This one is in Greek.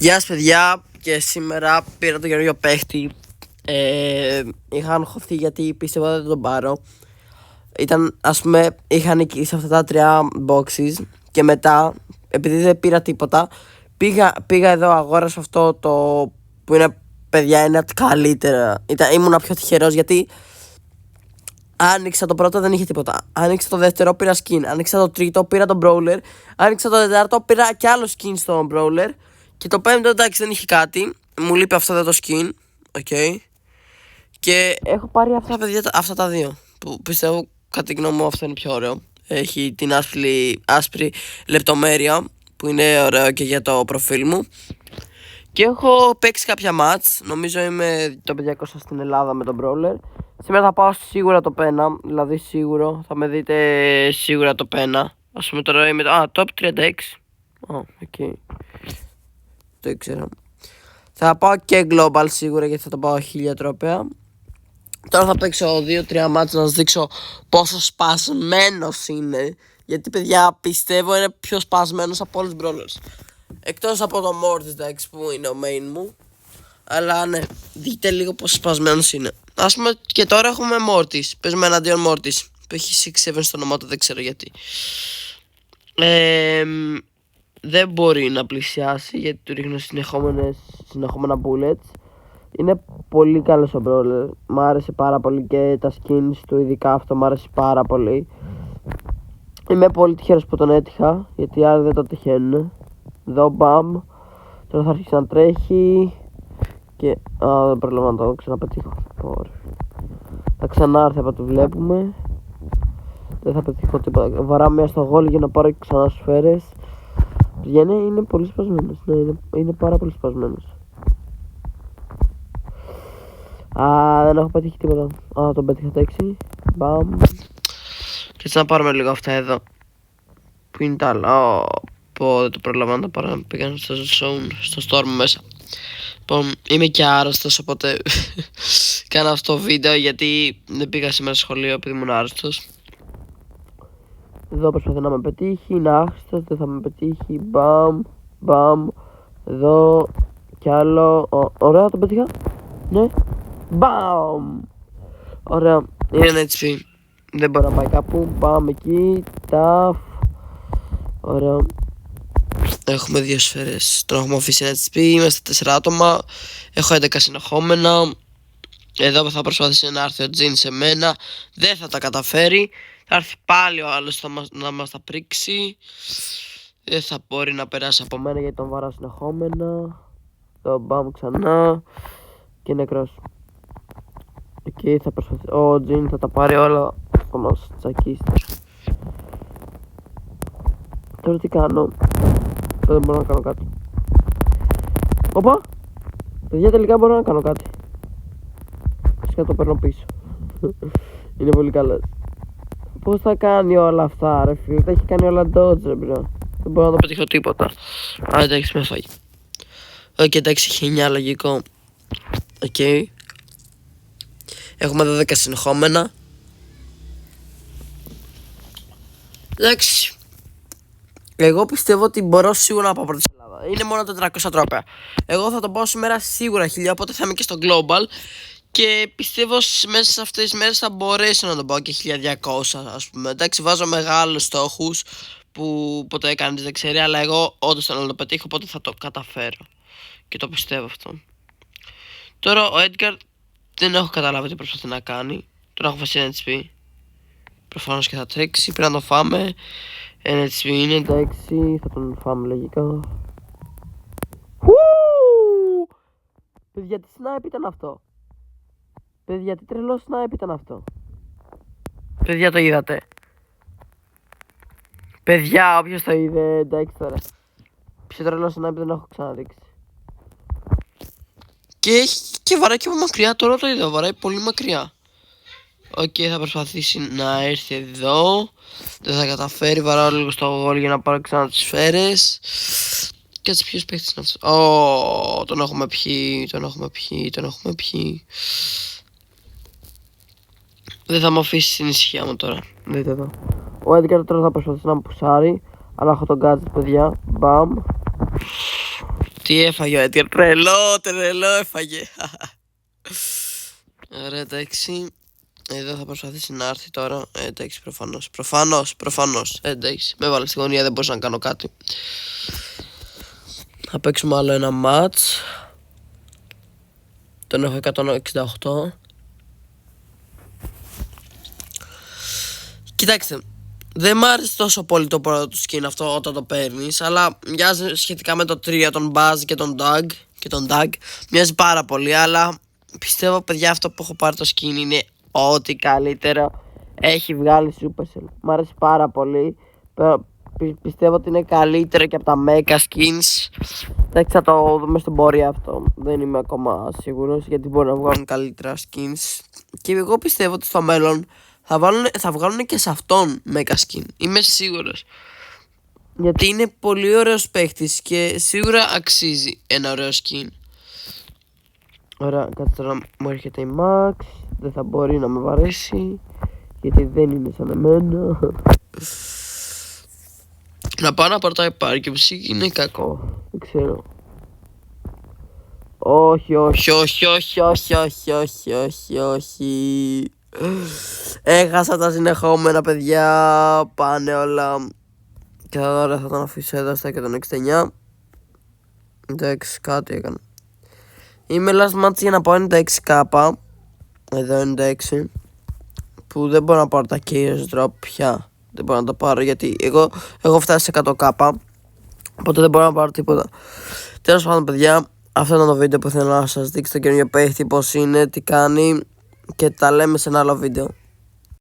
Γεια σας παιδιά, και σήμερα πήρα τον καινούριο παίχτη. Είχα αγχωθεί γιατί πίστευα ότι δεν τον πάρω. Ας πούμε, είχα νικήσει αυτά τα 3 boxes και μετά, επειδή δεν πήρα τίποτα, πήγα εδώ, αγόρασα αυτό το που είναι, παιδιά, είναι από τα καλύτερα. Ήμουνα πιο τυχερός γιατί άνοιξα το πρώτο, δεν είχε τίποτα. Άνοιξα το δεύτερο, πήρα skin. Άνοιξα το τρίτο, πήρα τον brawler. Άνοιξα το τέταρτο, πήρα κι άλλο skin στον brawler. Και το πέμπτο, εντάξει, δεν είχε κάτι. Μου λείπει αυτό εδώ το skin. Okay. Και έχω πάρει αυτά, παιδιά, αυτά τα δύο. Που πιστεύω, κατά τη γνώμη μου, αυτό είναι πιο ωραίο. Έχει την άσπρη λεπτομέρεια που είναι ωραίο και για το προφίλ μου. Και έχω παίξει κάποια match. Νομίζω είμαι το 500 στην Ελλάδα με τον brawler. Σήμερα θα πάω σίγουρα το πένα. Δηλαδή σίγουρο θα με δείτε σίγουρα το πένα. Ας πούμε τώρα είμαι top 36. Okay. Το ήξερα. Θα πάω και global σίγουρα γιατί θα το πάω 1000 τρόπαια. Τώρα θα παίξω 2-3 match να σας δείξω πόσο σπασμένος είναι. Γιατί, παιδιά, πιστεύω είναι πιο σπασμένος από όλους τους brawlers. Εκτός από το Mortis, εντάξει, που είναι ο main μου. Αλλά ναι, δείτε λίγο πόσο σπασμένος είναι. Ας πούμε και τώρα έχουμε Mortis. Παίζουμε εναντίον Mortis που έχει 6-7 στο όνομά του, δεν ξέρω γιατί. Δεν μπορεί να πλησιάσει γιατί του ρίχνω συνεχόμενα bullets. Είναι πολύ καλός ο brawler. Μ' άρεσε πάρα πολύ και τα skins του, ειδικά αυτό μ' άρεσε πάρα πολύ. Είμαι πολύ τυχερός που τον έτυχα, γιατί άλλοι δεν το τυχαίνουν. Εδώ μπαμ. Τώρα θα αρχίσει να τρέχει. Και δεν προλαβαίνω να το ξαναπετύχω. Θα ξανάρθει από ό,τι βλέπουμε. Δεν θα πετύχω τίποτα. Βαρά μία στο γόλ για να πάρω ξανά σφαίρες. Είναι πολύ σπασμένος. Ναι, είναι πάρα πολύ σπασμένος. Δεν έχω πετύχει τίποτα. Τον πέτυχα το 6. Μπαμ. Και έτσι να πάρουμε λίγο αυτά εδώ. Που είναι τα άλλα. Δεν το προλαβαίνω να πάρω. Πήγαν στο zone, στο storm μέσα. Λοιπόν, είμαι και άρρωστος, οπότε κάνω αυτό το βίντεο γιατί δεν πήγα σήμερα στο σχολείο επειδή ήμουν άρρωστος. Εδώ προσπαθεί να με πετύχει, είναι άχρηστος, δεν θα με πετύχει. Μπαμ, μπαμ. Εδώ κι άλλο. Ωραία, τον πετύχα. Ναι. Μπαμ. Ωραία, είναι ένα HP. Δεν μπορεί να πάει κάπου. Μπαμ εκεί. Ταφ. Ωραία. Έχουμε 2 σφαίρες. Τον έχουμε αφήσει ένα HP. Είμαστε 4 άτομα. Έχω 11 συνεχόμενα. Εδώ θα προσπαθήσει να έρθει ο Τζιν σε μένα. Δεν θα τα καταφέρει. Θα έρθει πάλι ο άλλος να μας τα πρίξει. Δεν θα μπορεί να περάσει από μένα γιατί τον βαρά συνεχόμενα. Το μπαμ ξανά. Και νεκρός. Εκεί θα προσπαθήσει. Ο Τζιν θα τα πάρει όλα. Θα μας τσακίσει. Τώρα τι κάνω? Δεν μπορώ να κάνω κάτι. Οπα! Παιδιά, τελικά μπορώ να κάνω κάτι. Φυσικά το παίρνω πίσω. Είναι πολύ καλό. Πώς θα κάνει όλα αυτά, ρε φίλε? Τα έχει κάνει όλα dodge, ρε bro. Δεν μπορώ να το πετύχω τίποτα. Εντάξει, με φάγει. Εντάξει, έχει 9, λογικό. Έχουμε 12 συνεχόμενα. Εντάξει. Εγώ πιστεύω ότι μπορώ σίγουρα να πάω πρώτη στην Ελλάδα. Είναι μόνο 400 τρόπαια. Εγώ θα το πάω σήμερα σίγουρα 1000, οπότε θα είμαι και στο global. Και πιστεύω μέσα σε αυτές τις μέρες θα μπορέσω να το πάω και 1200, ας πούμε. Εντάξει, βάζω μεγάλους στόχους που ποτέ κανείς δεν ξέρει, αλλά εγώ όντως θέλω να το πετύχω, οπότε θα το καταφέρω. Και το πιστεύω αυτό. Τώρα ο Edgar δεν έχω καταλάβει τι προσπαθεί να κάνει. Τώρα έχω βάσει ένα HP. Προφανώς και θα τρέξει, πρέπει να το φάμε. Ένα HP είναι, εντάξει, θα τον φάμε λογικά. Παιδιά, τι snipe ήταν αυτό? Παιδιά, τι τρελό snipe ήταν αυτό? Παιδιά, το είδατε? Παιδιά, όποιος το είδε, εντάξει τώρα. Πιο τρελό snipe δεν έχω ξαναδείξει. Και βαράει και από μακριά, τώρα το είδα, βαράει πολύ μακριά. Θα προσπαθήσει να έρθει εδώ. Δεν θα καταφέρει, βαράω λίγο στο γόλ για να πάρω ξανά τις σφαίρες. Κάτσε, ποιος παίχτης είναι αυτός? Τον έχουμε πιει. Δεν θα μου αφήσει την ησυχία μου τώρα. Δείτε εδώ. Ο Edgar τώρα θα προσπαθήσει να μου πουσάρει. Αλλά έχω τον gadget, παιδιά. Μπαμ. Τι έφαγε ο Edgar? Τρελό έφαγε. Ωραία, εντάξει. Εδώ θα προσπαθήσει να έρθει τώρα. Εντάξει, προφανώς. Εντάξει, με βάλε στη γωνία, δεν μπορούσα να κάνω κάτι. Θα παίξουμε άλλο ένα μάτς. Τον έχω 168. Κοιτάξτε, δεν μ' άρεσε τόσο πολύ το πρώτο του skin αυτό όταν το παίρνεις, αλλά μοιάζει σχετικά με το 3, τον Buzz και τον Doug. Μοιάζει πάρα πολύ, αλλά πιστεύω, παιδιά, αυτό που έχω πάρει το skin είναι ό,τι καλύτερο έχει βγάλει Supercell. Μ' αρέσει πάρα πολύ. Πιστεύω ότι είναι καλύτερο και από τα Mecha Skins. Εντάξει, θα το δούμε στην πορεία αυτό. Δεν είμαι ακόμα σίγουρος, γιατί μπορεί να βγάλουν καλύτερα skins. Και εγώ πιστεύω ότι στο μέλλον θα βγάλουν και σε αυτόν Mecha Skin. Είμαι σίγουρος. Γιατί είναι πολύ ωραίος παίχτης και σίγουρα αξίζει ένα ωραίο skin. Ωραία, κάτσε τώρα, μου έρχεται η Max. Δεν θα μπορεί να με βαρέσει, γιατί δεν είναι σαν εμένα. Να πάω να πάρω το υπάρκευση, είναι κακό. Δεν ξέρω. Όχι. Έχασα τα συνεχόμενα, παιδιά. Πάνε όλα. Και τώρα θα τον αφήσω εδώ στα 169. Εντάξει, κάτι έκανα. Είμαι last match για να πάω 96k. Εδώ 96. Που δεν μπορώ να πάρω τα chaos drop πια. Δεν μπορώ να το πάρω γιατί εγώ έχω φτάσει σε 100k. Οπότε δεν μπορώ να πάρω τίποτα. Τέλος πάντων, παιδιά, αυτό ήταν το βίντεο που ήθελα να σας δείξω το καινούργιο παίχτη, πώς είναι, τι κάνει. Και τα λέμε σε ένα άλλο βίντεο.